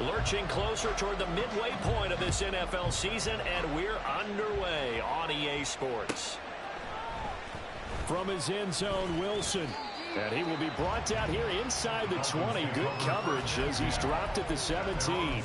Lurching closer toward the midway point of this NFL season, and we're underway on EA Sports. From his end zone, Wilson. And he will be brought down here inside the 20. Good coverage as he's dropped at the 17.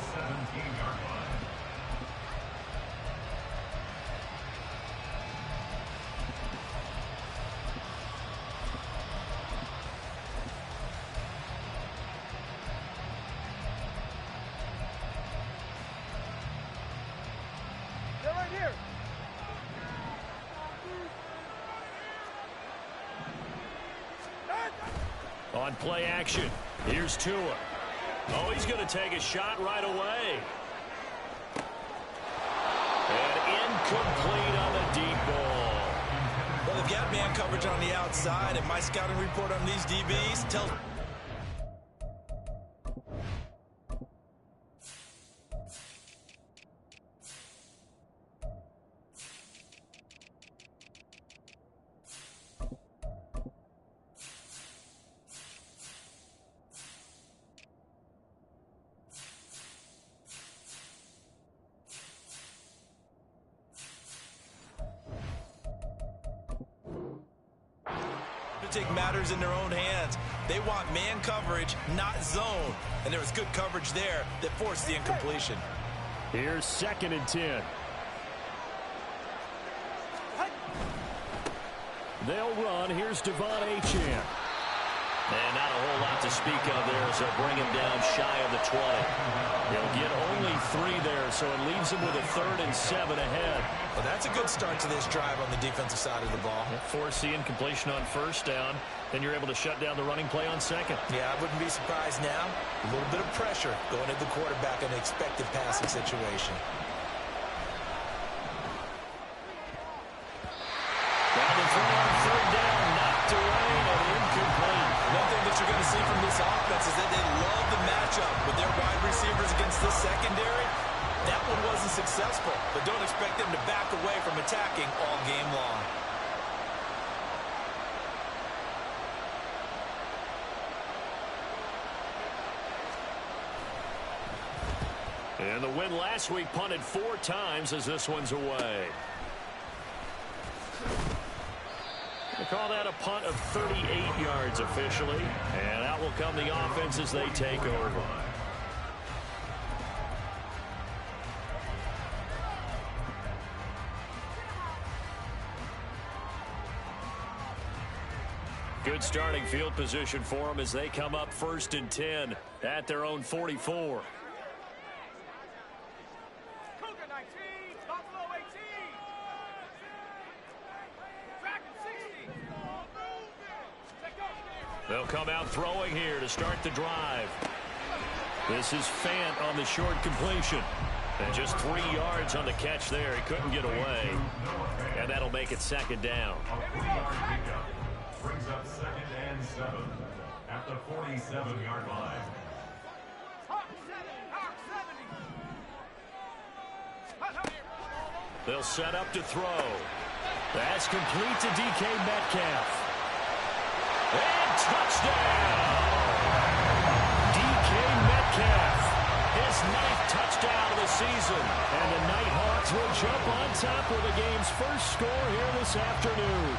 On play action, here's Tua. Oh, he's going to take a shot right away. And incomplete on the deep ball. Well, they've got man coverage on the outside, and my scouting report on these DBs tells... take matters in their own hands. They want man coverage, not zone. And there was good coverage there that forced the incompletion. Here's 2nd and 10. They'll run. Here's Devon Achane. And not a whole lot to speak of there as they'll bring him down shy of the 20. He'll get only 3 there, so it leaves him with a 3rd and 7 ahead. Well, that's a good start to this drive on the defensive side of the ball. Force the incompletion on 1st down. Then you're able to shut down the running play on 2nd. Yeah, I wouldn't be surprised now. A little bit of pressure going at the quarterback in an expected passing situation. Down the throw on 3rd down, knocked away and incomplete. One thing that you're going to see from this offense is that they love the matchup with their wide receivers against this secondary. That one wasn't successful, but don't expect them to back away from attacking all game long. And the win last week punted 4 times as this one's away. They call that a punt of 38 yards officially. And out will come the offense as they take over. Good starting field position for them as they come up 1st and 10 at their own 44. They'll come out throwing here to start the drive. This is Fant on the short completion. And just 3 yards on the catch there. He couldn't get away. And that'll make it 2nd down. Brings up 2nd and 7 at the 47-yard line. They'll set up to throw. That's complete to DK Metcalf. And touchdown! DK Metcalf, his 9th touchdown of the season. And the NightHawks will jump on top with the game's first score here this afternoon.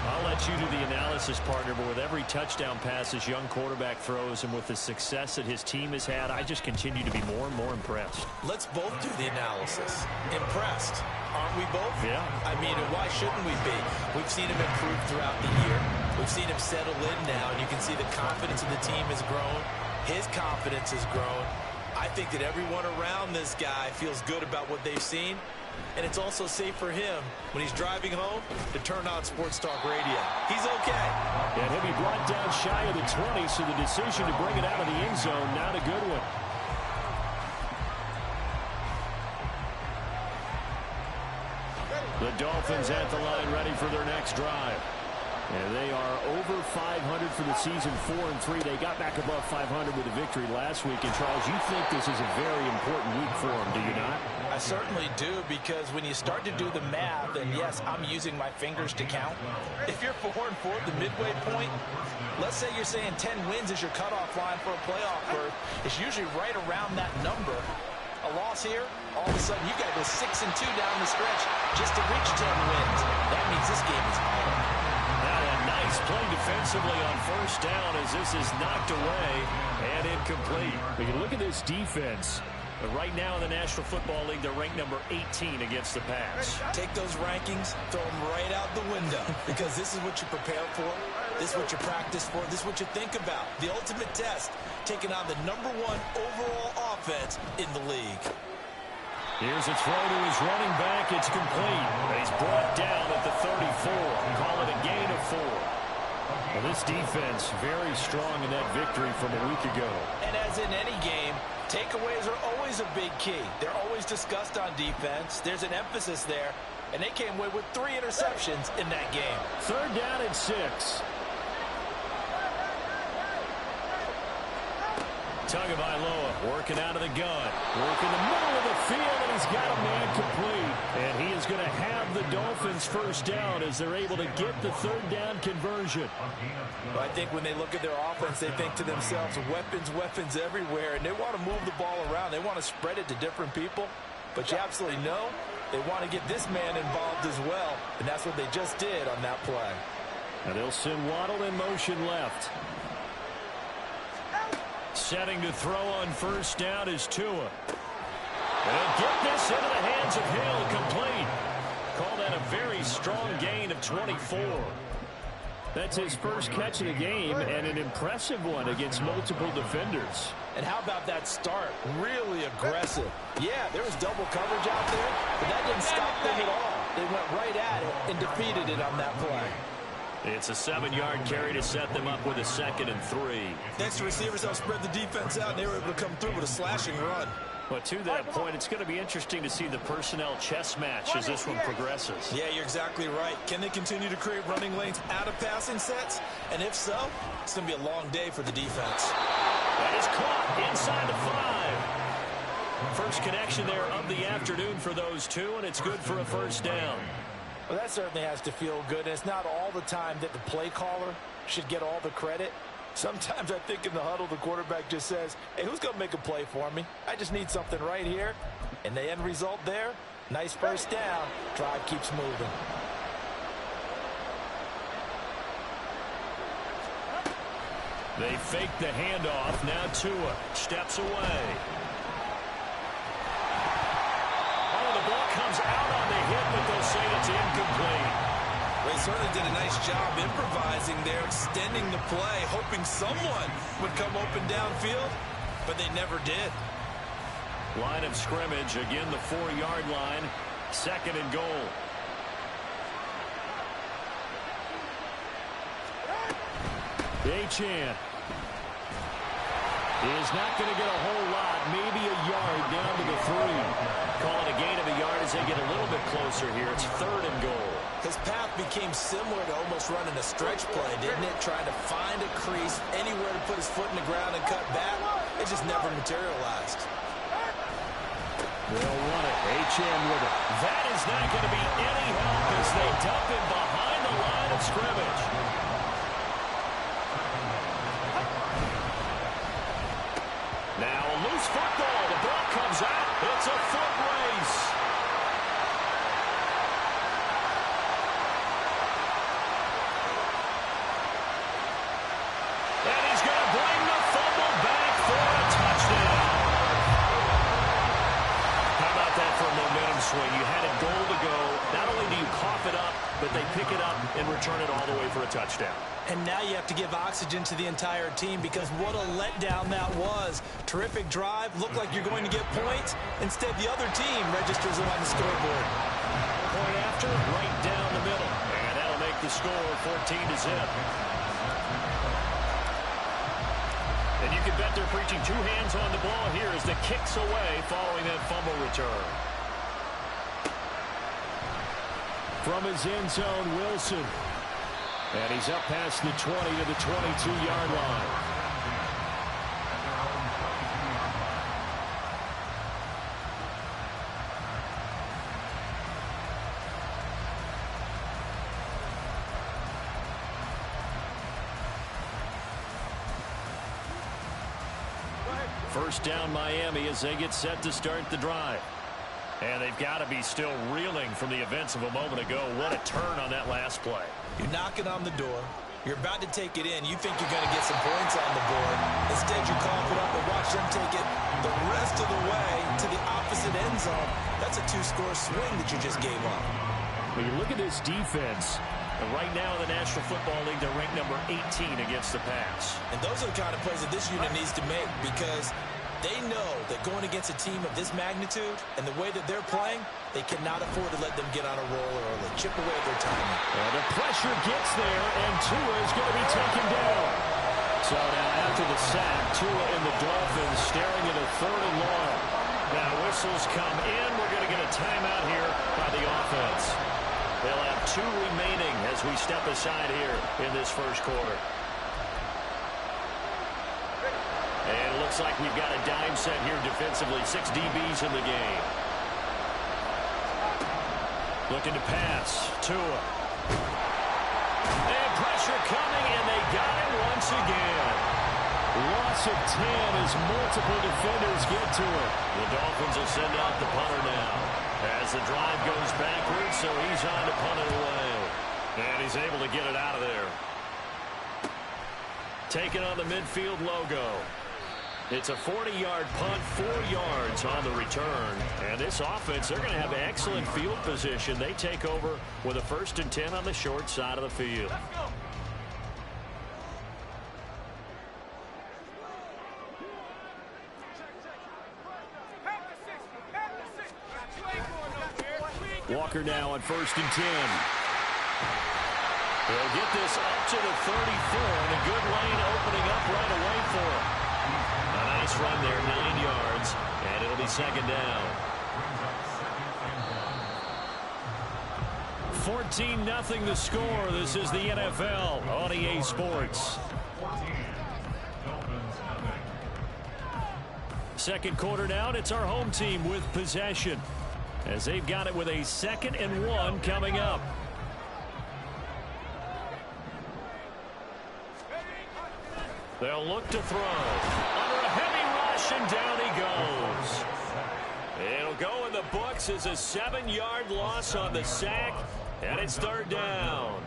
I'll let you do the analysis, partner, but with every touchdown pass this young quarterback throws and with the success that his team has had, I just continue to be more and more impressed. Let's both do the analysis. Impressed. Aren't we both? Yeah. I mean, why shouldn't we be? We've seen him improve throughout the year. We've seen him settle in now, and you can see the confidence of the team has grown. His confidence has grown. I think that everyone around this guy feels good about what they've seen. And it's also safe for him when he's driving home to turn on Sports Talk Radio. He's okay. And he'll be brought down shy of the 20, so the decision to bring it out of the end zone, not a good one. The Dolphins at the line ready for their next drive. And they are over 500 for the season, 4-3. They got back above 500 with a victory last week. And, Charles, you think this is a very important week for them, do you not? I certainly do, because when you start to do the math, and yes, I'm using my fingers to count. If you're 4-4 at the midway point, let's let's say you're saying 10 wins is your cutoff line for a playoff berth. It's usually right around that number. A loss here, all of a sudden you got to go 6-2 down the stretch just to reach 10 wins. That means this game is hard. Now a nice play defensively on first down as this is knocked away and incomplete. We can look at this defense. But right now in the National Football League, they're ranked number 18 against the pass. Take those rankings, throw them right out the window, because this is what you prepare for, this is what you practice for, this is what you think about. The ultimate test, taking on the #1 overall offense in the league. Here's a throw to his running back. It's complete. He's brought down at the 34. Call it a gain of 4. Well, this defense very strong in that victory from a week ago. And as in any game, takeaways are always a big key. They're always discussed on defense. There's an emphasis there. And they came away with 3 interceptions in that game. 3rd down and 6. Tagovailoa working out of the gun. Working the middle of the field, and he's got a man complete. And he is going to have the Dolphins first down as they're able to get the 3rd down conversion. Well, I think when they look at their offense, they think to themselves, weapons, weapons everywhere. And they want to move the ball around. They want to spread it to different people. But you absolutely know they want to get this man involved as well. And that's what they just did on that play. And they'll send Waddle in motion left. Setting to throw on first down is Tua. They'll get this into the hands of Hill, complete. Call that a very strong gain of 24. That's his first catch of the game, and an impressive one against multiple defenders. And how about that start? Really aggressive. Yeah, there was double coverage out there, but that didn't stop them at all. They went right at it and defeated it on that play. It's a 7-yard carry to set them up with a 2nd and 3. Next, the receivers helped spread the defense out, and they were able to come through with a slashing run. But to that point, it's going to be interesting to see the personnel chess match as this one progresses. Yeah, you're exactly right. Can they continue to create running lanes out of passing sets? And if so, it's going to be a long day for the defense. That is caught inside the 5. First connection there of the afternoon for those two, and it's good for a first down. Well, that certainly has to feel good. And it's not all the time that the play caller should get all the credit. Sometimes I think in the huddle, the quarterback just says, hey, who's going to make a play for me? I just need something right here. And the end result there, nice first down. Drive keeps moving. They fake the handoff. Now Tua steps away. Oh, the ball comes out on the hit, but they'll say it's incomplete. They certainly did a nice job improvising there, extending the play, hoping someone would come open downfield, but they never did. Line of scrimmage, again the 4-yard line, 2nd and goal. Achane is not going to get a whole lot, maybe a yard down to the 3. Call it a gain of a yard as they get a little bit closer here. It's 3rd and goal. His path became similar to almost running a stretch play, didn't it? Trying to find a crease, anywhere to put his foot in the ground and cut back. It just never materialized. They'll run it. Achane with it. That is not going to be any help as they dump him behind the line of scrimmage. Now a loose football. The ball comes out. It's a foot race. And he's going to bring the fumble back for a touchdown. How about that for a momentum swing? You had a goal to go. Not only do you cough it up, but they pick it up and return it all the way for a touchdown. And now you have to give oxygen to the entire team because what a letdown that was. Terrific drive. Looked like you're going to get points. Instead, the other team registers it on the scoreboard. Point after, right down the middle. And that'll make the score 14-0. And you can bet they're preaching 2 hands on the ball here as the kick's away following that fumble return. From his end zone, Wilson. And he's up past the 20 to the 22-yard line. First down Miami as they get set to start the drive. And they've got to be still reeling from the events of a moment ago. What a turn on that last play. You're knocking on the door. You're about to take it in. You think you're going to get some points on the board. Instead, you cough it up and watch them take it the rest of the way to the opposite end zone. That's a 2-score swing that you just gave up. When you look at this defense, right now in the National Football League, they're ranked number 18 against the pass. And those are the kind of plays that this unit needs to make because they know that going against a team of this magnitude and the way that they're playing, they cannot afford to let them get on a roll early. Chip away at their timing. Well, the pressure gets there, and Tua is going to be taken down. So now after the sack, Tua and the Dolphins staring at a 3rd and long. Now whistles come in. We're going to get a timeout here by the offense. They'll have 2 remaining as we step aside here in this first quarter. And it looks like we've got a dime set here defensively. 6 DBs in the game. Looking to pass. Tua. And pressure coming, and they got him once again. Loss of 10 as multiple defenders get to it. The Dolphins will send out the punter now as the drive goes backwards, so he's on to punt it away. And he's able to get it out of there. Taking on the midfield logo. It's a 40-yard punt, 4 yards on the return. And this offense, they're going to have excellent field position. They take over with a 1st and 10 on the short side of the field. Walker now on 1st and 10. They'll get this up to the 34, and a good lane opening up right away for him. A nice run there, 9 yards, and it'll be 2nd down. 14-0 the score. This is the NFL on EA Sports. Second quarter down, it's our home team with possession, as they've got it with a 2nd and 1 coming up. They'll look to throw. Under a heavy rush, and down he goes. It'll go in the books as a 7-yard loss on the sack, and it's 3rd down.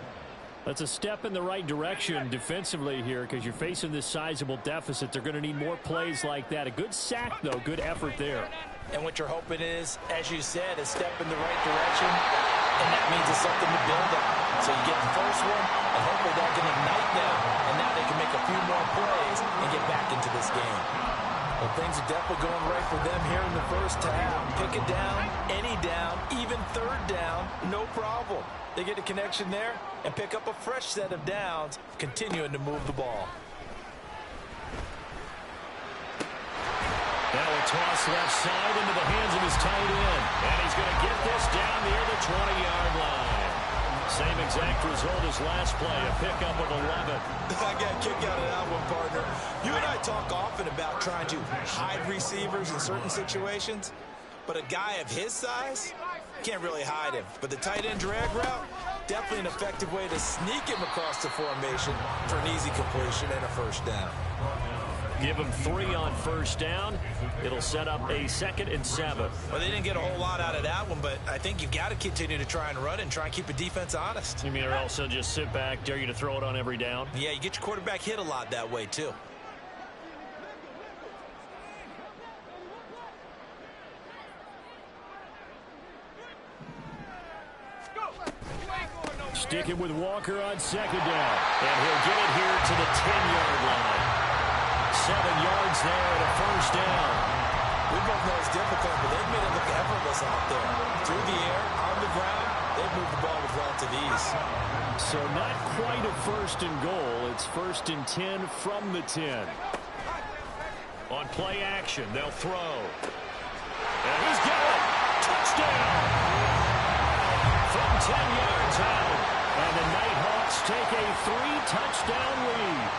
That's a step in the right direction defensively here because you're facing this sizable deficit. They're going to need more plays like that. A good sack, though. Good effort there. And what you're hoping is, as you said, a step in the right direction, and that means it's something to build on. So you get the first one, and hopefully that can ignite them, and now they can make a few more plays and get back into this game. Well, things are definitely going right for them here in the first half. Pick it down, any down, even 3rd down, no problem. They get a connection there and pick up a fresh set of downs, continuing to move the ball. Now a toss left side into the hands of his tight end. And he's going to get this down near the 20-yard line. Same exact result as last play, a pickup of 11. I got a kick out of that one, partner. You and I talk often about trying to hide receivers in certain situations, but a guy of his size can't really hide him. But the tight end drag route, definitely an effective way to sneak him across the formation for an easy completion and a 1st down. Give him 3 on 1st down. It'll set up a 2nd and 7. Well, they didn't get a whole lot out of that one, but I think you've got to continue to try and run and try and keep the defense honest. You mean or also just sit back, dare you to throw it on every down? Yeah, you get your quarterback hit a lot that way, too. Sticking with Walker on 2nd down. And he'll get it here to the 10-yard line. 7 yards there and a 1st down. We both know it's difficult, but they've made it look effortless out there. Through the air, on the ground, they've moved the ball with relative ease. So not quite a 1st and goal. It's 1st and 10 from the 10. On play action, they'll throw. And he's got it. Touchdown. From 10 yards out. And the NightHawks take a 3-touchdown lead.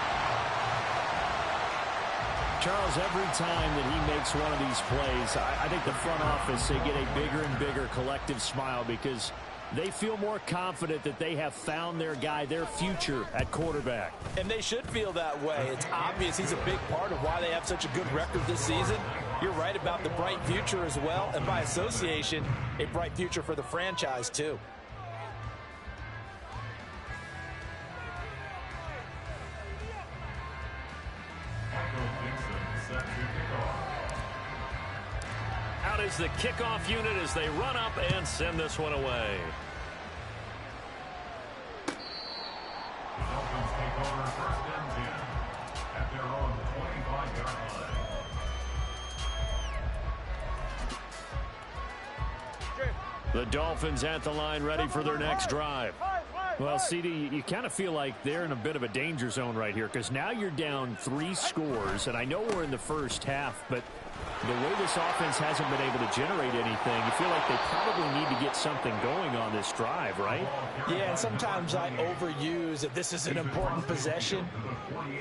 Charles, every time that he makes one of these plays, I think the front office, they get a bigger and bigger collective smile because They feel more confident that they have found their guy, their future at quarterback. And they should feel that way. It's obvious he's a big part of why they have such a good record this season. You're right about the bright future as well, and by association, a bright future for the franchise too. Out is the kickoff unit as they run up and send this one away. The Dolphins take over 1st and 10 at their own 25-yard line. The Dolphins at the line ready for their next drive. Well, CD, you kind of feel like they're in a bit of a danger zone right here because now you're down 3 scores, and I know we're in the first half, but the way this offense hasn't been able to generate anything, you feel like they probably need to get something going on this drive, right? Yeah, and sometimes I overuse that this is an important possession,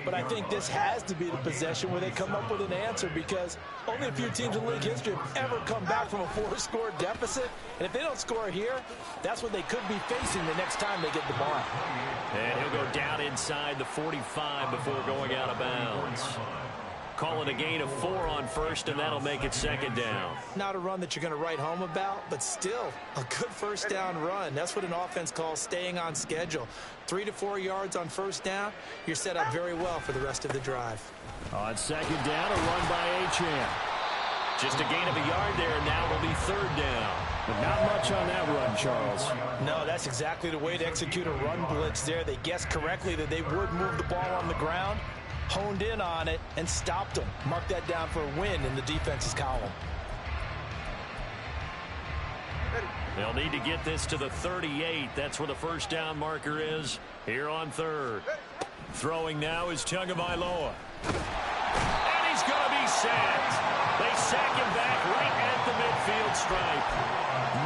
but I think this has to be the possession where they come up with an answer because only a few teams in league history have ever come back from a 4-score deficit, and if they don't score here, that's what they could be facing the next time they get the ball. And he'll go down inside the 45 before going out of bounds. Calling a gain of 4 on first, and that'll make it 2nd down. Not a run that you're going to write home about, but still a good first down run. That's what an offense calls staying on schedule. 3 to 4 yards on first down, you're set up very well for the rest of the drive. On 2nd down, a run by Achane. Just a gain of a yard there, and now it'll be 3rd down. But not much on that run, Charles. No, that's exactly the way to execute a run blitz there. They guessed correctly that they would move the ball on the ground, honed in on it, and stopped them. Mark that down for a win in the defense's column. They'll need to get this to the 38. That's where the first down marker is here on 3rd. Throwing now is Tagovailoa. And he's going to be sacked. They sack him back right at the midfield stripe.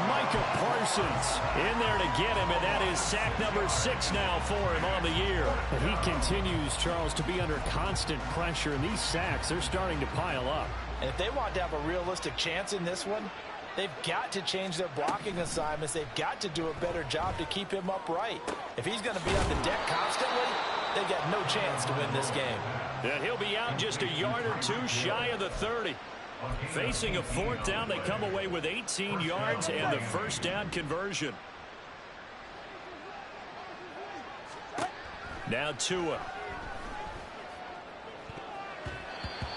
Micah Parsons in there to get him, and that is sack number 6 now for him on the year. And he continues, Charles, to be under constant pressure, and these sacks, they're starting to pile up. And if they want to have a realistic chance in this one, they've got to change their blocking assignments. They've got to do a better job to keep him upright. If he's going to be on the deck constantly, they've got no chance to win this game. And he'll be out just a yard or 2 shy of the 30. Facing a 4th down, they come away with 18 yards and the first down conversion. Now Tua.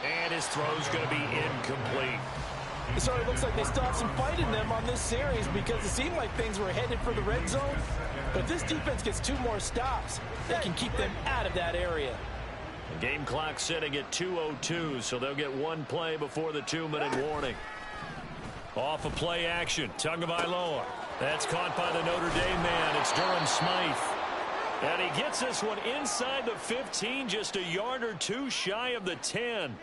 And his throw's going to be incomplete. It sort of looks like they still have some fight in them on this series because it seemed like things were headed for the red zone. But if this defense gets 2 more stops, they can keep them out of that area. The game clock sitting at 2:02, so they'll get 1 play before the 2-minute warning. Off of play action, Tagovailoa. That's caught by the Notre Dame man. It's Durham Smythe. And he gets this one inside the 15, just a yard or 2 shy of the 10.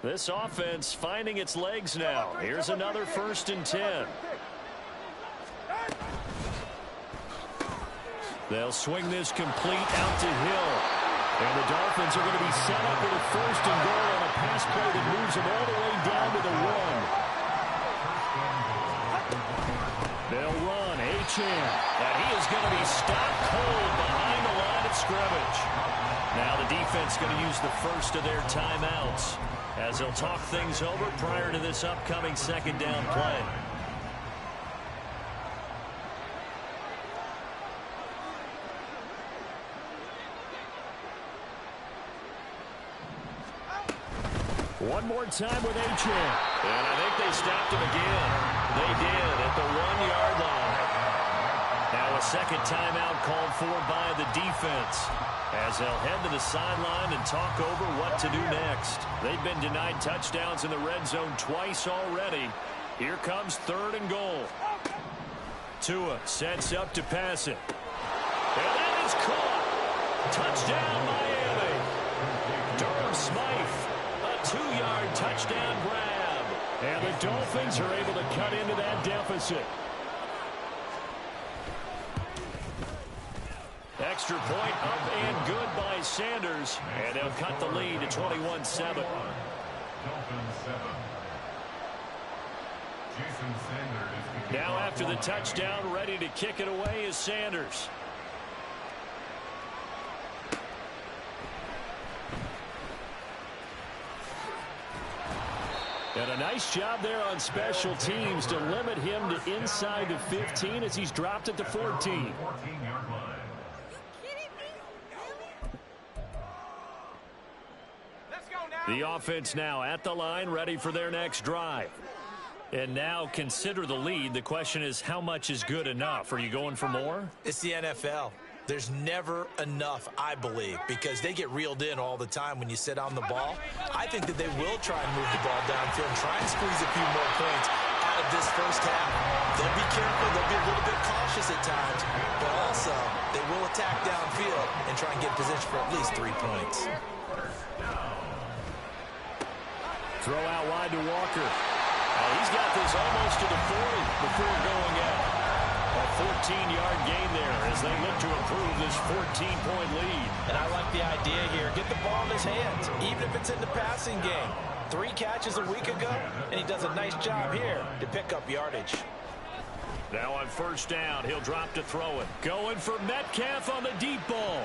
This offense finding its legs now. Here's another 1st and 10. They'll swing this complete out to Hill. And the Dolphins are going to be set up with a 1st and goal on a pass play that moves them all the way down to the 1. They'll run. Achane. And he is going to be stopped cold behind the line of scrimmage. Now the defense going to use the first of their timeouts as they'll talk things over prior to this upcoming 2nd down play. One more time with Achane. And I think they stopped him again. They did at the 1-yard line. Now a 2nd timeout called for by the defense as they'll head to the sideline and talk over what to do next. They've been denied touchdowns in the red zone twice already. Here comes 3rd and goal. Tua sets up to pass it. And that is caught. Touchdown, Miami. Durham Smythe. 2-yard touchdown grab. And the Dolphins are able to cut into that deficit. Extra point up and good by Sanders. And they'll cut the lead to 21-7. Dolphins 7, Jason Sanders is the Now kickoff after the long. touchdown, ready to kick it away is Sanders. And a nice job there on special teams to limit him to inside the 15 as he's dropped at the 14. 14-yard line. The offense now at the line, ready for their next drive. And now consider the lead. The question is, how much is good enough? Are you going for more? It's the NFL. There's never enough, I believe, because they get reeled in all the time when you sit on the ball. I think that they will try and move the ball downfield and try and squeeze a few more points out of this first half. They'll be careful. They'll be a little bit cautious at times, but also they will attack downfield and try and get position for at least 3 points. Throw out wide to Walker. He's got this almost to the 40 before going out. A 14-yard gain there as they look to improve this 14-point lead. And I like the idea here. Get the ball in his hands, even if it's in the passing game. 3 catches a week ago, and he does a nice job here to pick up yardage. Now on first down, he'll drop to throw it. Going for Metcalf on the deep ball.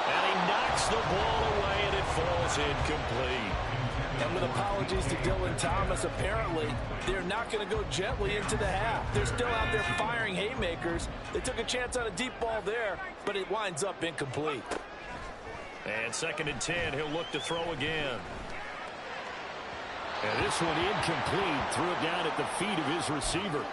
And he knocks the ball away, and it falls incomplete. And with apologies to Dylan Thomas, apparently they're not going to go gently into the half. They're still out there firing haymakers. They took a chance on a deep ball there, but it winds up incomplete. And 2nd and 10, he'll look to throw again. And this one incomplete. Threw it down at the feet of his receiver.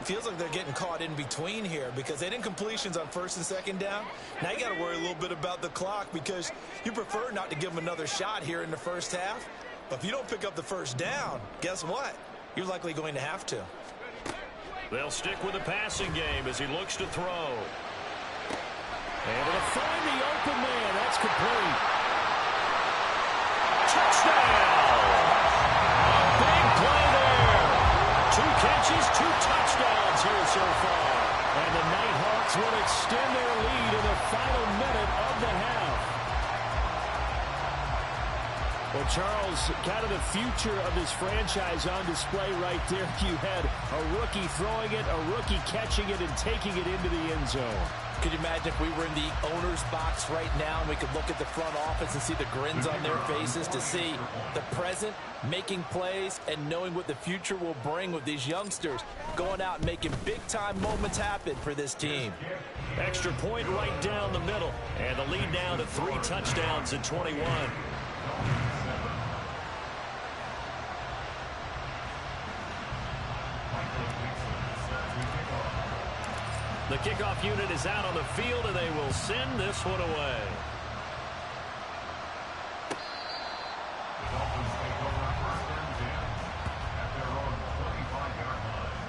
Feels like they're getting caught in between here because they didn't completions on 1st and 2nd down. Now you got to worry a little bit about the clock because you prefer not to give them another shot here in the first half. But if you don't pick up the first down, guess what? You're likely going to have to. They'll stick with the passing game as he looks to throw. Able to find the open man. That's complete. Touchdown! Big play there. 2 catches, 2 touchdowns here so far. And the NightHawks will extend their lead in the final minute of the half. Well, Charles, kind of the future of this franchise on display right there. You had a rookie throwing it, a rookie catching it, and taking it into the end zone. Could you imagine if we were in the owner's box right now and we could look at the front office and see the grins on their faces to see the present making plays and knowing what the future will bring with these youngsters going out and making big-time moments happen for this team. Extra point right down the middle. And the lead now to 3 touchdowns at 21. The kickoff unit is out on the field, and they will send this one away. The Dolphins take over 1st and 10 at their own 25-yard line.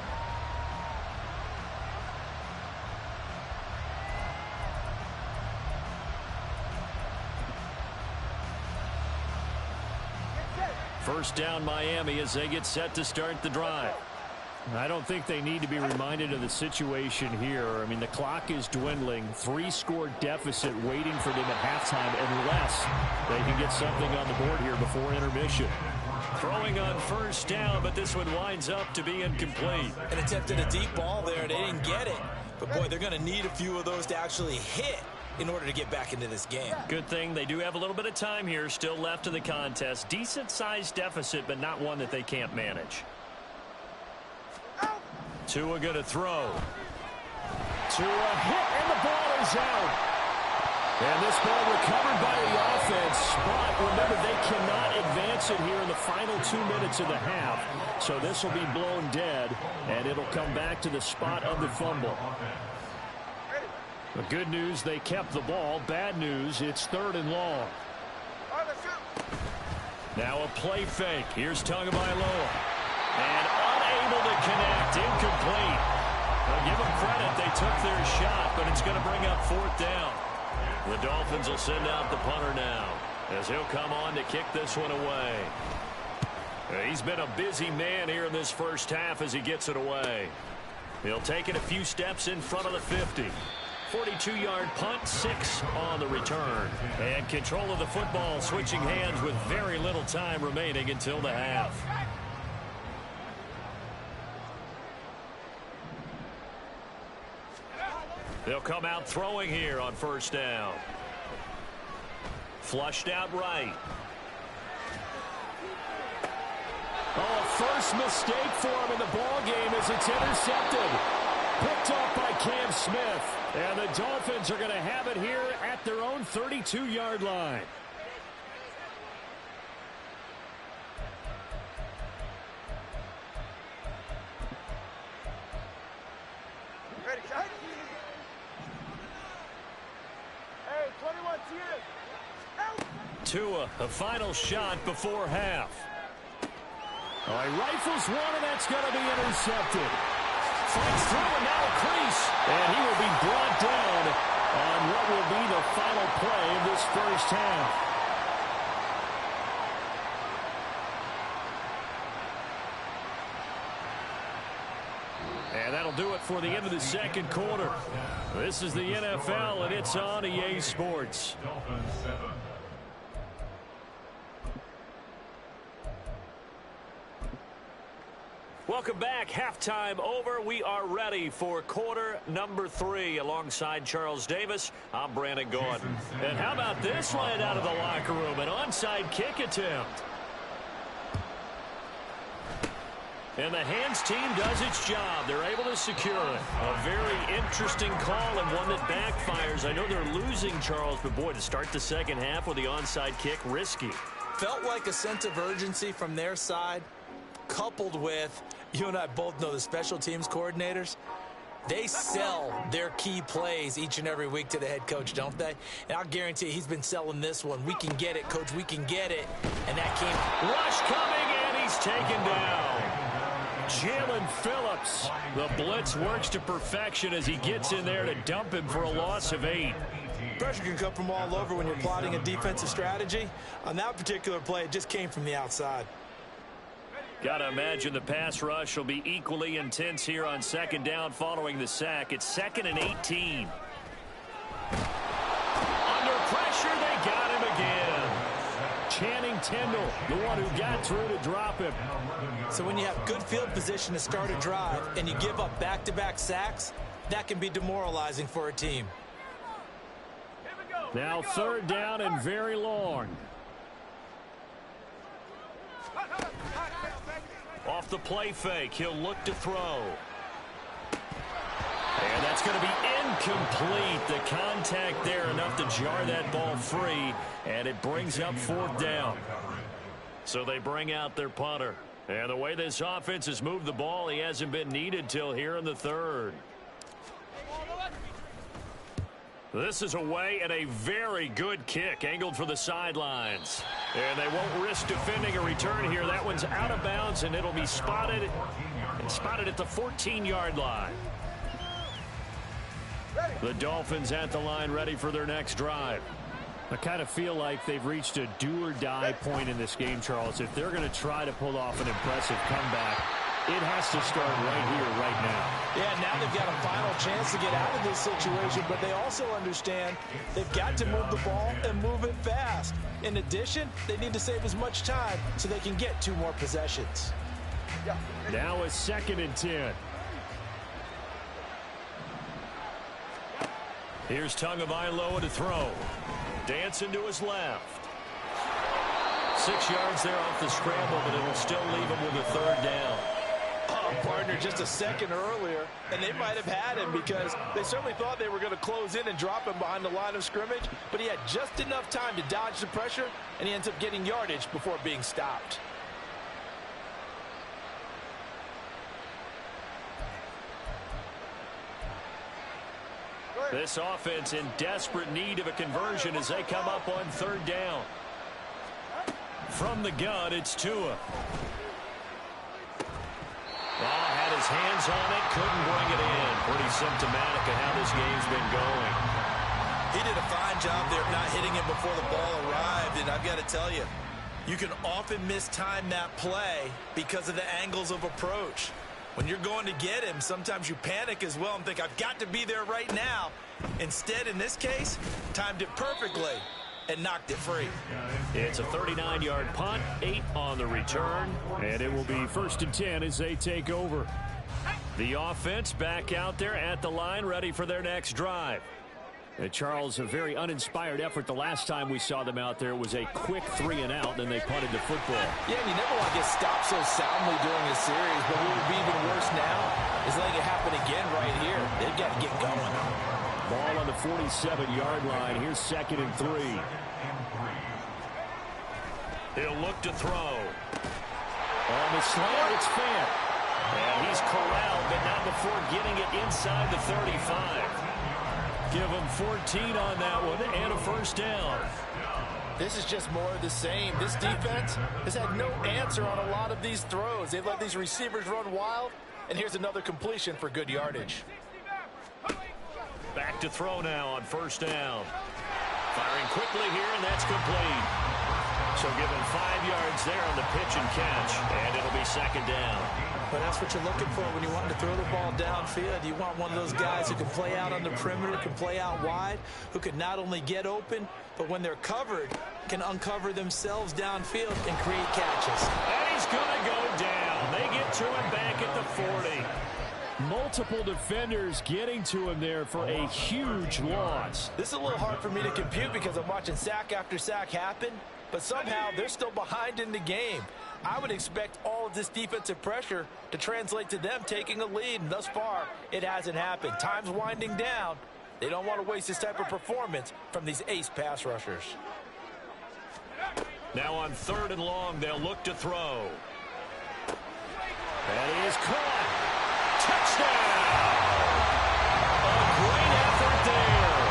First down Miami as they get set to start the drive. I don't think they need to be reminded of the situation here. I mean, the clock is dwindling. 3-score deficit waiting for them at halftime unless they can get something on the board here before intermission. Throwing on first down, but this one winds up to be incomplete. And attempted a deep ball there, and they didn't get it. But, boy, they're going to need a few of those to actually hit in order to get back into this game. Good thing they do have a little bit of time here still left in the contest. Decent-sized deficit, but not one that they can't manage. Tua going to throw. Tua hit, and the ball is out. And this ball recovered by the offense. But remember, they cannot advance it here in the final 2 minutes of the half. So this will be blown dead, and it'll come back to the spot of the fumble. The good news, they kept the ball. Bad news, it's 3rd and long. Now a play fake. Here's Tagovailoa. And unable to connect. Incomplete. Well, give them credit. They took their shot, but it's going to bring up 4th down. The Dolphins will send out the punter now as he'll come on to kick this one away. He's been a busy man here in this first half as he gets it away. He'll take it a few steps in front of the 50. 42-yard punt, 6 on the return. And control of the football switching hands with very little time remaining until the half. They'll come out throwing here on first down. Flushed out right. Oh, first mistake for him in the ball game as it's intercepted. Picked off by Cam Smith. And the Dolphins are going to have it here at their own 32-yard line. Ready, guys? Hey, 21 here. Tua, a final shot before half. Oh, he rifles one, and that's going to be intercepted. Fights through, and now a crease. And he will be brought down on what will be the final play of this first half. And that'll do it for the end of the second quarter. This is the NFL, and it's on EA Sports. Dolphins 7. Welcome back. Halftime over. We are ready for quarter number 3. Alongside Charles Davis, I'm Brandon Gordon. And how about this line out of the locker room? An onside kick attempt. And the hands team does its job. They're able to secure it. A very interesting call and one that backfires. I know they're losing, Charles, but boy, to start the second half with the onside kick, risky. Felt like a sense of urgency from their side, coupled with, you and I both know the special teams coordinators, they sell their key plays each and every week to the head coach, don't they? And I'll guarantee he's been selling this one. We can get it, coach, we can get it. And that came. Rush coming, and he's taken down. Jalen Phillips. The blitz works to perfection as he gets in there to dump him for a loss of 8. Pressure can come from all over when you're plotting a defensive strategy. On that particular play, it just came from the outside. Got to imagine the pass rush will be equally intense here on second down following the sack. It's 2nd and 18. Under pressure, they got him again. Channing Tindall, the one who got through to drop him. So when you have good field position to start a drive and you give up back-to-back sacks, that can be demoralizing for a team. Now 3rd down and very long. Off the play fake, he'll look to throw. And that's going to be incomplete. The contact there enough to jar that ball free, and it brings up 4th down. So they bring out their punter. And the way this offense has moved the ball, he hasn't been needed till here in the 3rd. This is away and a very good kick angled for the sidelines. And they won't risk defending a return here. That one's out of bounds, and it'll be spotted at the 14-yard line. The Dolphins at the line ready for their next drive. I kind of feel like they've reached a do-or-die point in this game, Charles. If they're going to try to pull off an impressive comeback, it has to start right here, right now. Yeah, now they've got a final chance to get out of this situation, but they also understand they've got to move the ball and move it fast. In addition, they need to save as much time so they can get 2 more possessions. Now a 2nd and 10. Here's Tagovailoa to throw. Dancing to his left. 6 yards there off the scramble, but it'll still leave him with a 3rd down. Partner just a second earlier, and they might have had him because they certainly thought they were going to close in and drop him behind the line of scrimmage, but he had just enough time to dodge the pressure, and he ends up getting yardage before being stopped. This offense in desperate need of a conversion as they come up on 3rd down. From the gun, it's Tua. Had his hands on it, couldn't bring it in. Pretty symptomatic of how this game's been going. He did a fine job there of not hitting him before the ball arrived, and I've got to tell you, you can often mistime that play because of the angles of approach. When you're going to get him, sometimes you panic as well and think, I've got to be there right now. Instead, in this case, timed it perfectly and knocked it free. It's a 39-yard punt, 8 on the return, and it will be 1st and 10 as they take over. The offense back out there at the line, ready for their next drive. Charles, a very uninspired effort the last time we saw them out there. It was a quick 3-and-out, then they punted the football. Yeah, you never want to get stopped so soundly during a series, but what would be even worse now is letting it happen again right here. They've got to get going. Ball on the 47-yard line. Here's 2nd and 3. He'll look to throw. On the slant, it's Fant. And he's corralled, but not before getting it inside the 35. Give him 14 on that one and a first down. This is just more of the same. This defense has had no answer on a lot of these throws. They've let these receivers run wild, and here's another completion for good yardage. Back to throw now on first down. Firing quickly here, and that's complete. So give him 5 yards there on the pitch and catch, and it'll be 2nd down. But that's what you're looking for when you want to throw the ball downfield. You want one of those guys who can play out on the perimeter, can play out wide, who can not only get open, but when they're covered, can uncover themselves downfield and create catches. And he's going to go down. They get to him back at the 40. Multiple defenders getting to him there for a huge loss. This is a little hard for me to compute because I'm watching sack after sack happen, but somehow they're still behind in the game. I would expect all of this defensive pressure to translate to them taking a lead, and thus far, it hasn't happened. Time's winding down. They don't want to waste this type of performance from these ace pass rushers. Now on 3rd and long, they'll look to throw. And he is caught. Touchdown! A great effort there.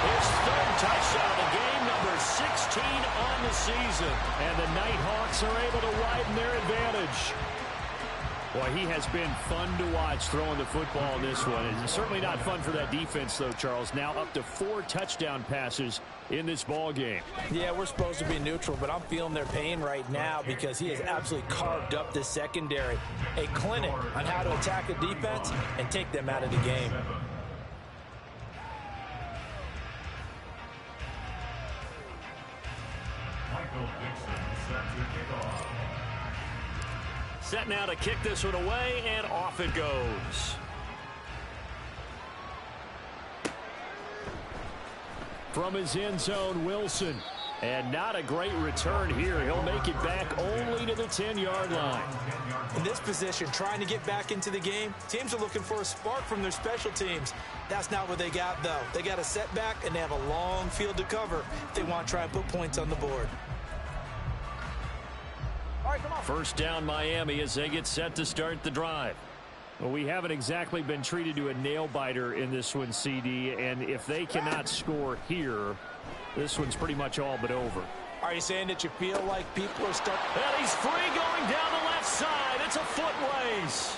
His 3rd touchdown of the game, number 16 on the season. And the NightHawks are able to widen their advantage. Boy, he has been fun to watch throwing the football in this one. It's certainly not fun for that defense, though, Charles. Now up to 4 touchdown passes in this ball game. Yeah, we're supposed to be neutral, but I'm feeling their pain right now because he has absolutely carved up the secondary. A clinic on how to attack a defense and take them out of the game. Set now to kick this one away, and off it goes. From his end zone, Wilson. And not a great return here. He'll make it back only to the 10-yard line. In this position, trying to get back into the game, teams are looking for a spark from their special teams. That's not what they got, though. They got a setback, and they have a long field to cover if they want to try and put points on the board. First down, Miami, as they get set to start the drive. Well, we haven't exactly been treated to a nail-biter in this one, CD, and if they cannot score here, this one's pretty much all but over. Are you saying that you feel like people are stuck? And he's free going down the left side. It's a foot race.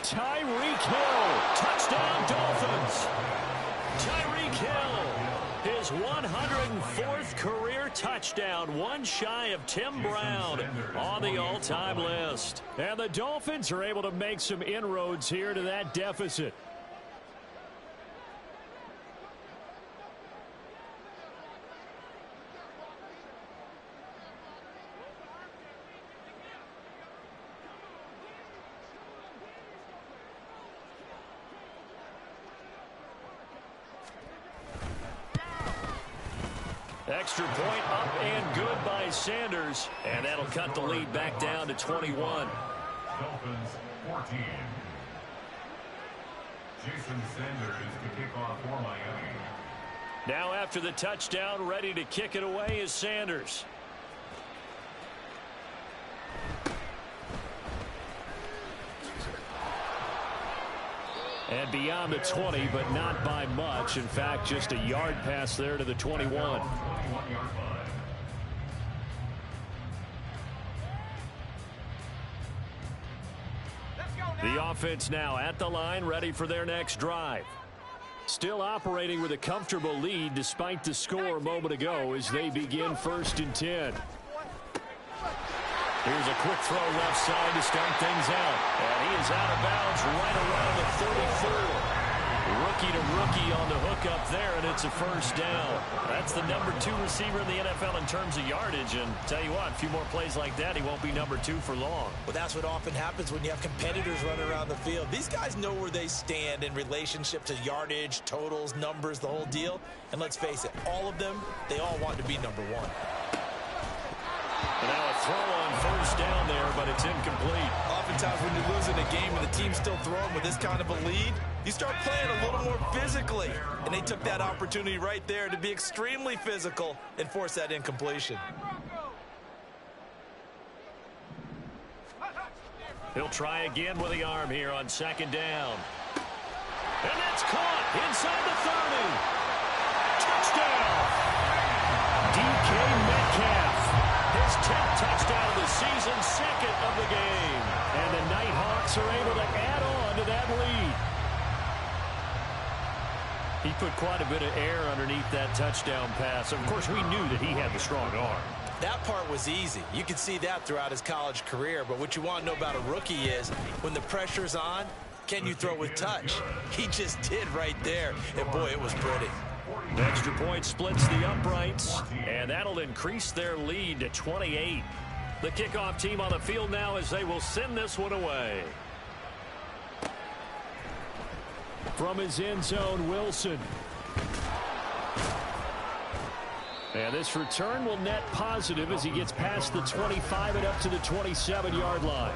Tyreek Hill, touchdown Dolphins. Tyreek Hill, his 104th career touchdown, one shy of Tim Brown on the all-time list. And the Dolphins are able to make some inroads here to that deficit. Extra point up and good by Sanders. And that'll cut the lead back down to 21. Dolphins 14. Jason Sanders to kick off for Miami. Now after the touchdown, ready to kick it away is Sanders. And beyond the 20, but not by much. In fact, just a yard pass there to the 21. The offense now at the line, ready for their next drive. Still operating with a comfortable lead despite the score a moment ago as they begin 1st and 10. Here's a quick throw left side to start things out. And he is out of bounds right around the 34. Rookie to rookie on the hook up there, and it's a first down. That's the number 2 receiver in the NFL in terms of yardage. And tell you what, a few more plays like that, he won't be number 2 for long. Well, that's what often happens when you have competitors running around the field. These guys know where they stand in relationship to yardage, totals, numbers, the whole deal. And let's face it, all of them, they all want to be number 1. And now a throw on first down there, but it's incomplete. Oftentimes when you're losing a game and the team's still throwing with this kind of a lead, you start playing a little more physically. And they took that opportunity right there to be extremely physical and force that incompletion. He'll try again with the arm here on second down. And that's caught inside the 30. Touchdown! DK Metcalf. His 10th touchdown of the season, 2nd of the game. And the NightHawks are able to add on to that lead. He put quite a bit of air underneath that touchdown pass. Of course, we knew that he had the strong arm. That part was easy. You could see that throughout his college career. But what you want to know about a rookie is when the pressure's on, can you throw with touch? He just did right there. And, boy, it was pretty. The extra point splits the uprights, and that'll increase their lead to 28. The kickoff team on the field now as they will send this one away. From his end zone, Wilson. And this return will net positive as he gets past the 25 and up to the 27-yard line.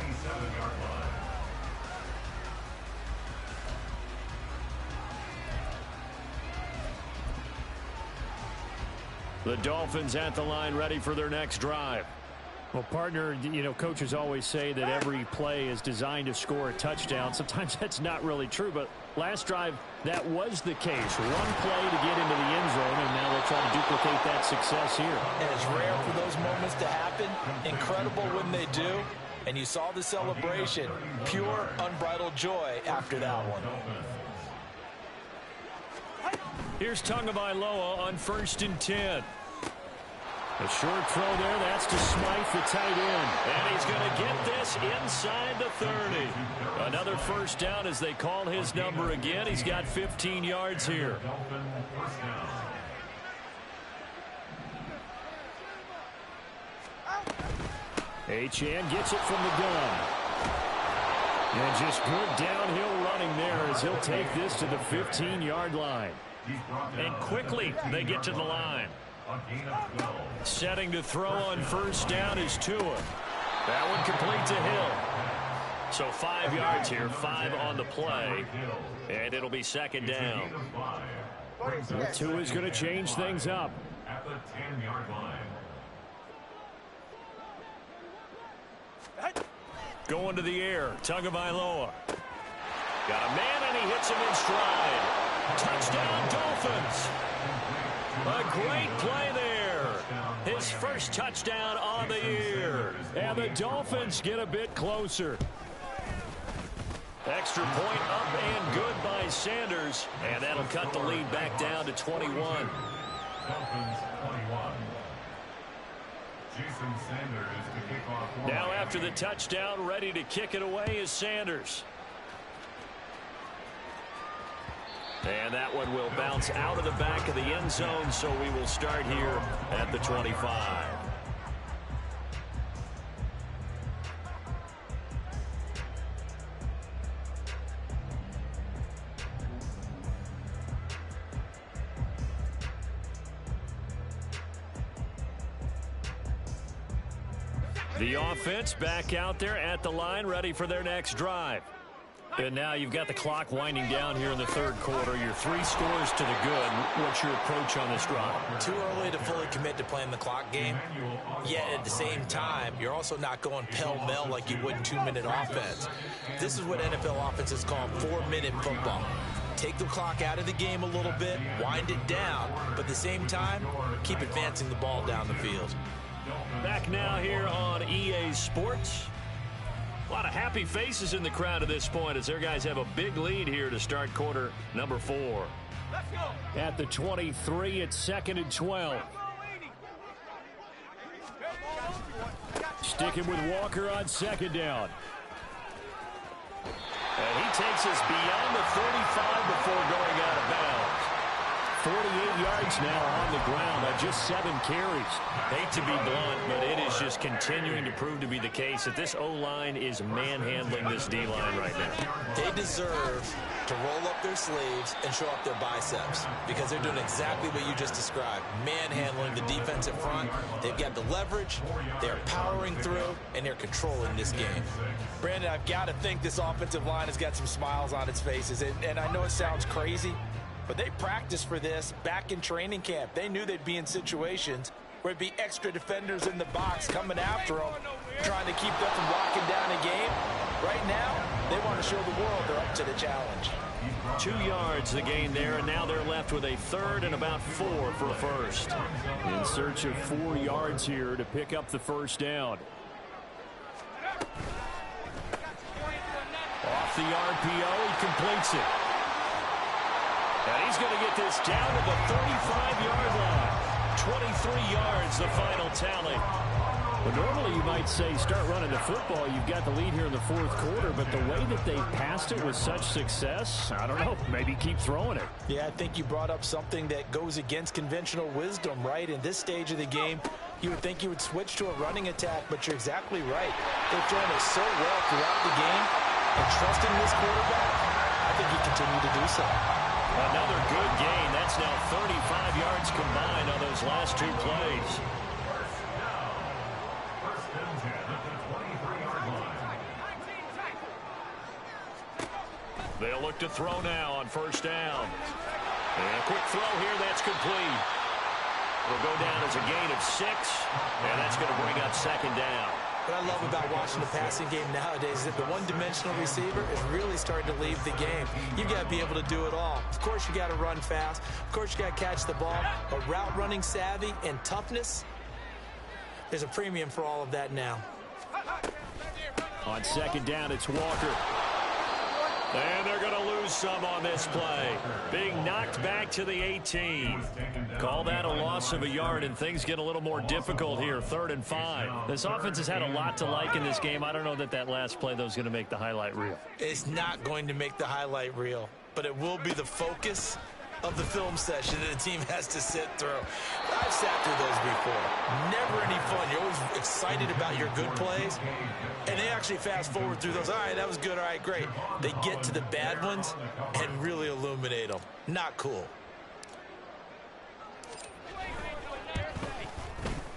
The Dolphins at the line ready for their next drive. Well, partner, you know, coaches always say that every play is designed to score a touchdown. Sometimes that's not really true, but last drive, that was the case. One play to get into the end zone, and now they'll try to duplicate that success here. And it's rare for those moments to happen. Incredible when they do. And you saw the celebration. Pure, unbridled joy after that one. Here's Tagovailoa on 1st and 10. A short throw there. That's to Smythe, the tight end. And he's going to get this inside the 30. Another first down as they call his number again. He's got 15 yards here. Achane gets it from the gun. And just good downhill running there as he'll take this to the 15-yard line. And quickly they get to the line. Setting to throw on first down is Tua. That one complete to Hill. So 5 yards here, 5 on the play. And it'll be second down. Tua is going to change things up. At the 10-yard line. Going to the air, Tagovailoa. Got a man and he hits him in stride. Touchdown Dolphins. A great play there. His first touchdown on the year. And the Dolphins get a bit closer. Extra point up and good by Sanders. And that'll cut the lead back down to 21. Dolphins 21. Jason Sanders to kick off. Now after the touchdown, ready to kick it away is Sanders. And that one will bounce out of the back of the end zone, so we will start here at the 25. The offense back out there at the line, ready for their next drive. And now you've got the clock winding down here in the third quarter. You're 3 scores to the good. What's your approach on this drive? Too early to fully commit to playing the clock game. Yet at the same time, you're also not going pell-mell like you would in 2-minute offense. This is what NFL offenses call 4-minute football. Take the clock out of the game a little bit, wind it down, but at the same time, keep advancing the ball down the field. Back now here on EA Sports. A lot of happy faces in the crowd at this point as their guys have a big lead here to start quarter number 4. Let's go. At the 23, it's 2nd and 12. Sticking with Walker on second down. And he takes us beyond the 35 before going out of bounds. 48 yards now on the ground on just 7 carries. Hate to be blunt, but it is just continuing to prove to be the case that this O-line is manhandling this D-line right now. They deserve to roll up their sleeves and show up their biceps because they're doing exactly what you just described. Manhandling the defensive front. They've got the leverage, they're powering through, and they're controlling this game. Brandon, I've got to think this offensive line has got some smiles on its faces, and I know it sounds crazy, but they practiced for this back in training camp. They knew they'd be in situations where it'd be extra defenders in the box coming after them, trying to keep them from locking down a game. Right now, they want to show the world they're up to the challenge. 2 yards the gain there, and now they're left with a third and about 4 for a first. In search of 4 yards here to pick up the first down. Off the RPO, he completes it. And he's going to get this down to the 35-yard line. 23 yards, the final tally. But normally you might say start running the football. You've got the lead here in the fourth quarter, but the way that they passed it with such success, I don't know, maybe keep throwing it. Yeah, I think you brought up something that goes against conventional wisdom, right? In this stage of the game, you would think you would switch to a running attack, but you're exactly right. They've thrown it so well throughout the game, and trusting this quarterback, I think you continue to do so. Another good gain. That's now 35 yards combined on those last 2 plays. They'll look to throw now on first down. And a quick throw here, that's complete. Will go down as a gain of 6, and that's going to bring up second down. What I love about watching the passing game nowadays is that the one-dimensional receiver is really starting to leave the game. You've got to be able to do it all. Of course, you got to run fast. Of course, you got to catch the ball. But route running savvy and toughness, there's a premium for all of that now. On second down, it's Walker. And they're going to lose some on this play. Being knocked back to the 18. Call that a loss of a yard, and things get a little more difficult here, 3rd and 5. This offense has had a lot to like in this game. I don't know that that last play, though, is going to make the highlight reel. It's not going to make the highlight reel, but it will be the focus of the film session that the team has to sit through. I've sat through those before. Never any fun. You're always excited about your good plays, and they actually fast forward through those. All right, that was good. All right, great. They get to the bad ones and really illuminate them. Not cool.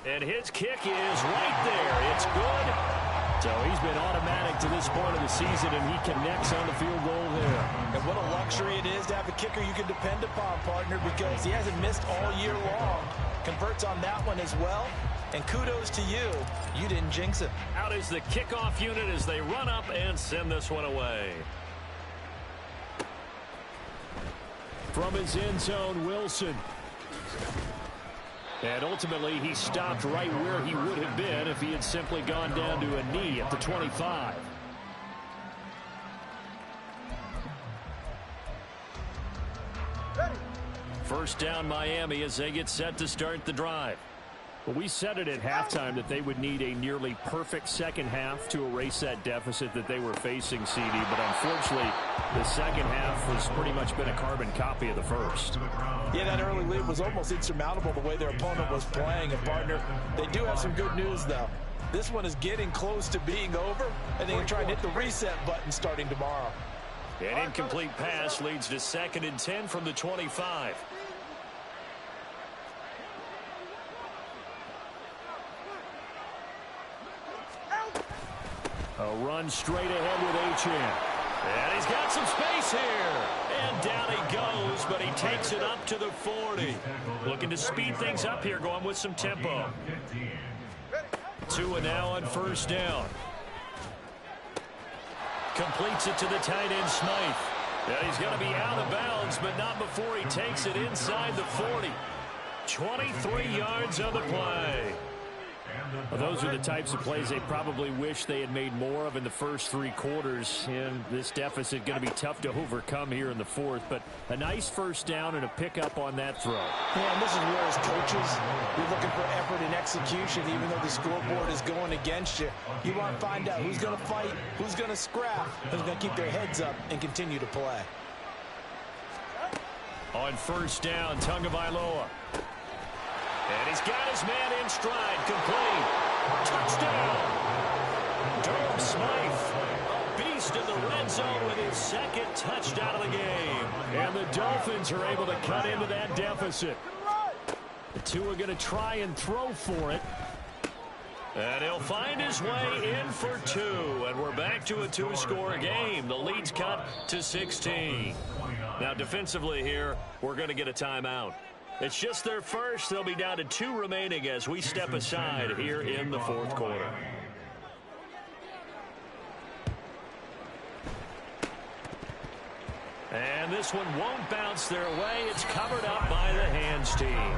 And his kick is right there. It's good. So he's been automatic to this point of the season, and he connects on the field goal there. And what a luxury it is to have a kicker you can depend upon, partner, because he hasn't missed all year long. Converts on that one as well. And kudos to you. You didn't jinx it. Out is the kickoff unit as they run up and send this one away. From his end zone, Wilson. And ultimately, he stopped right where he would have been if he had simply gone down to a knee at the 25. First down, Miami, as they get set to start the drive. Well, we said it at halftime that they would need a nearly perfect second half to erase that deficit that they were facing, CD. But unfortunately, the second half has pretty much been a carbon copy of the first. Yeah, that early lead was almost insurmountable the way their opponent was playing. And, partner, they do have some good news, though. This one is getting close to being over, and they can try and hit the reset button starting tomorrow. An incomplete pass leads to 2nd and 10 from the 25. A run straight ahead with Achane. And he's got some space here. And down he goes, but he takes it up to the 40. Looking to speed things up here, going with some tempo. Tua now on first down. Completes it to the tight end, Smythe. And he's going to be out of bounds, but not before he takes it inside the 40. 23 yards on the play. Well, those are the types of plays they probably wish they had made more of in the first 3 quarters. And this deficit going to be tough to overcome here in the fourth. But a nice first down and a pickup on that throw. Yeah, and this is where, as coaches, you're looking for effort and execution, even though the scoreboard is going against you. You want to find out who's going to fight, who's going to scrap, who's going to keep their heads up and continue to play. On first down, Tagovailoa. And he's got his man in stride, complete. Touchdown! Durham Smythe, a beast in the red zone with his second touchdown of the game. And the Dolphins are able to cut into that deficit. The two are going to try and throw for it. And he'll find his way in for 2. And we're back to a 2-score game. The lead's cut to 16. Now, defensively here, we're going to get a timeout. It's just their first. They'll be down to 2 remaining as we step aside here in the fourth quarter. And this one won't bounce their way. It's covered up by the hands team.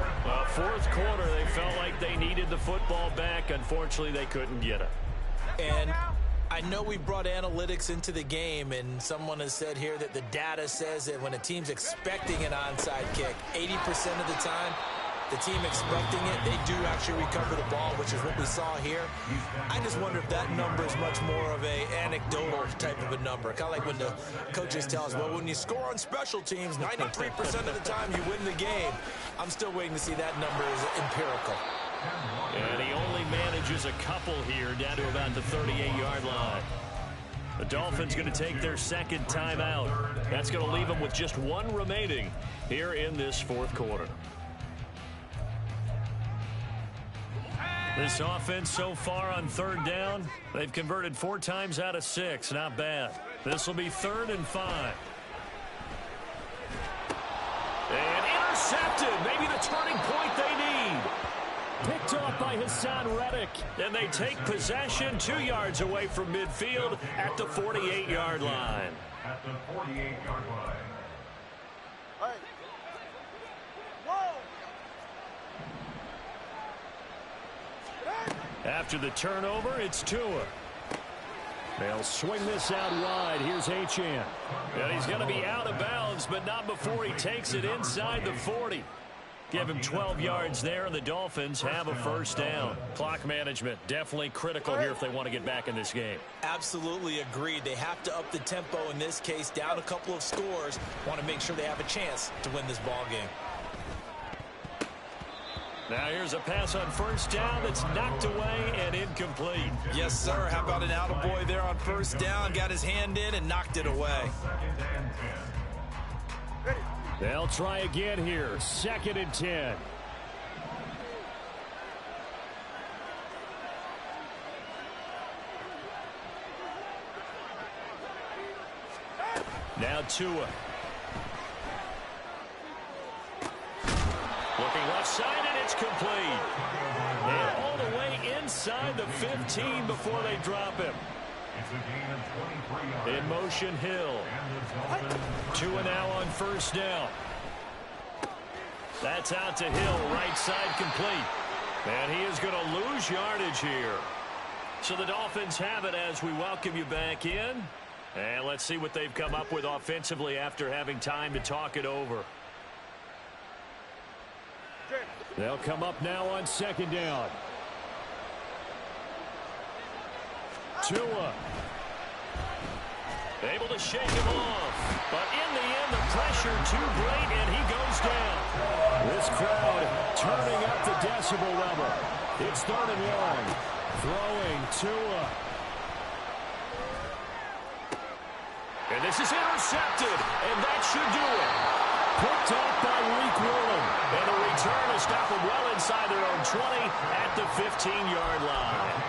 Fourth quarter, they felt like they needed the football back. Unfortunately, they couldn't get it. And I know we brought analytics into the game, and someone has said here that the data says that when a team's expecting an onside kick, 80% of the time, the team expecting it, they do actually recover the ball, which is what we saw here. I just wonder if that number is much more of a anecdotal type of a number. Kind of like when the coaches tell us, well, when you score on special teams, 93% of the time you win the game. I'm still waiting to see that number is empirical. And he only manages a couple here down to about the 38-yard line. The Dolphins going to take their second timeout. That's going to leave them with just 1 remaining here in this fourth quarter. This offense so far on third down, they've converted 4 times out of 6. Not bad. This will be 3rd and 5. And intercepted. Maybe the turning point they need. Picked off by Hassan Reddick. And they take possession 2 yards away from midfield at the 48-yard line. At the 48-yard line. Hey. Whoa. After the turnover, it's Tua. They'll swing this out wide. Here's Achane. And he's going to be out of bounds, but not before he takes it inside the 40. Give him 12 yards there, and the Dolphins have a first down. Clock management definitely critical here if they want to get back in this game. Absolutely agreed. They have to up the tempo in this case, down a couple of scores. Want to make sure they have a chance to win this ball game. Now here's a pass on first down that's knocked away and incomplete. Yes, sir. How about an attaboy there on first down? Got his hand in and knocked it away. They'll try again here. 2nd and 10. Now Tua. Looking left side, and it's complete. And all the way inside the 15 before they drop him. In motion, Hill. Tua now on first down. That's out to Hill, right side complete. And he is going to lose yardage here. So the Dolphins have it as we welcome you back in. And let's see what they've come up with offensively after having time to talk it over. They'll come up now on 2nd down. Tua. Able to shake him off. But in the end, the pressure too great, and he goes down. This crowd turning up the decibel level. It's 3rd and long. Throwing Tua. And this is intercepted, and that should do it. Picked off by Reek Willen. And the return is stopped well inside their own 20 at the 15-yard line.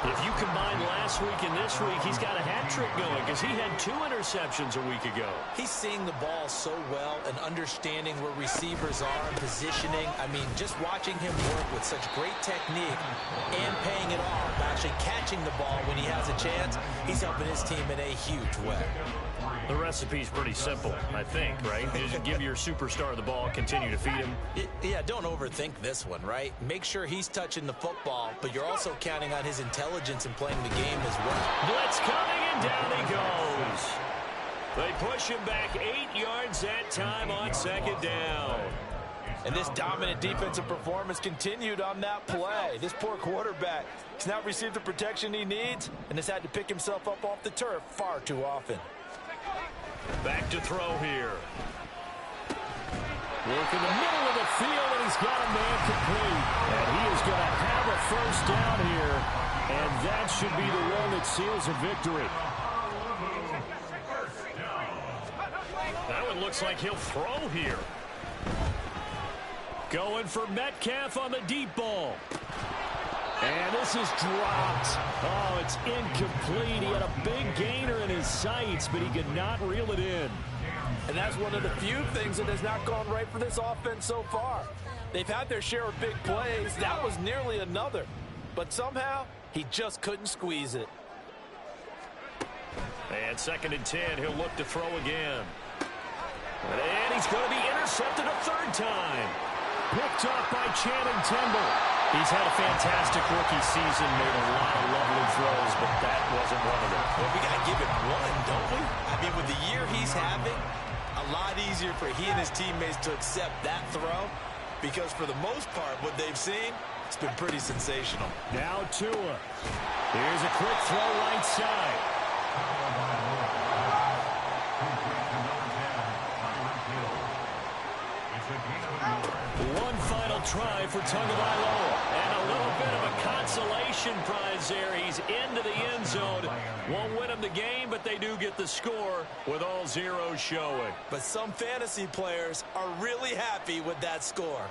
If you combine last week and this week, he's got a hat trick going because he had 2 interceptions a week ago. He's seeing the ball so well and understanding where receivers are and positioning. I mean, just watching him work with such great technique and paying it off, actually catching the ball when he has a chance, he's helping his team in a huge way. The recipe's pretty simple, I think, right? Just give your superstar the ball, continue to feed him. Yeah, don't overthink this one, right? Make sure he's touching the football, but you're also counting on his intelligence in playing the game as well. Blitz coming, and down he goes. They push him back 8 yards that time on second down. And this dominant defensive performance continued on that play. This poor quarterback has not received the protection he needs and has had to pick himself up off the turf far too often. Back to throw here. Work in the middle of the field, and he's got a man complete. And he is going to have a first down here, and that should be the one that seals a victory. That one looks like he'll throw here. Going for Metcalf on the deep ball. And this is dropped. Oh, it's incomplete. He had a big gainer in his sights, but he could not reel it in. And that's one of the few things that has not gone right for this offense so far. They've had their share of big plays. That was nearly another. But somehow, he just couldn't squeeze it. And 2nd and 10, he'll look to throw again. And he's going to be intercepted a third time. Picked up by Channing Tindall. He's had a fantastic rookie season, made a lot of lovely throws, but that wasn't one of them. Well, we got to give it one, don't we? I mean, with the year he's having, a lot easier for he and his teammates to accept that throw, because for the most part, what they've seen, it's been pretty sensational. Now Tua. Here's a quick throw right side. One final try for Tagovailoa. And a little bit of a consolation prize there. He's into the end zone. Won't win him the game, but they do get the score with all zeros showing. But some fantasy players are really happy with that score.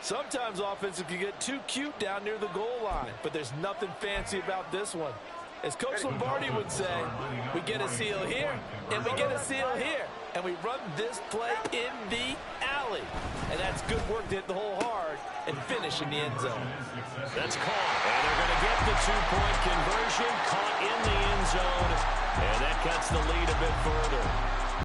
Sometimes offenses can get too cute down near the goal line, but there's nothing fancy about this one. As Coach Lombardi would say, we get a seal here, and we get a seal here, and we run this play in the alley. And that's good work to hit the hole hard and finish in the end zone. That's caught, and they're going to get the two-point conversion, caught in the end zone, and that cuts the lead a bit further.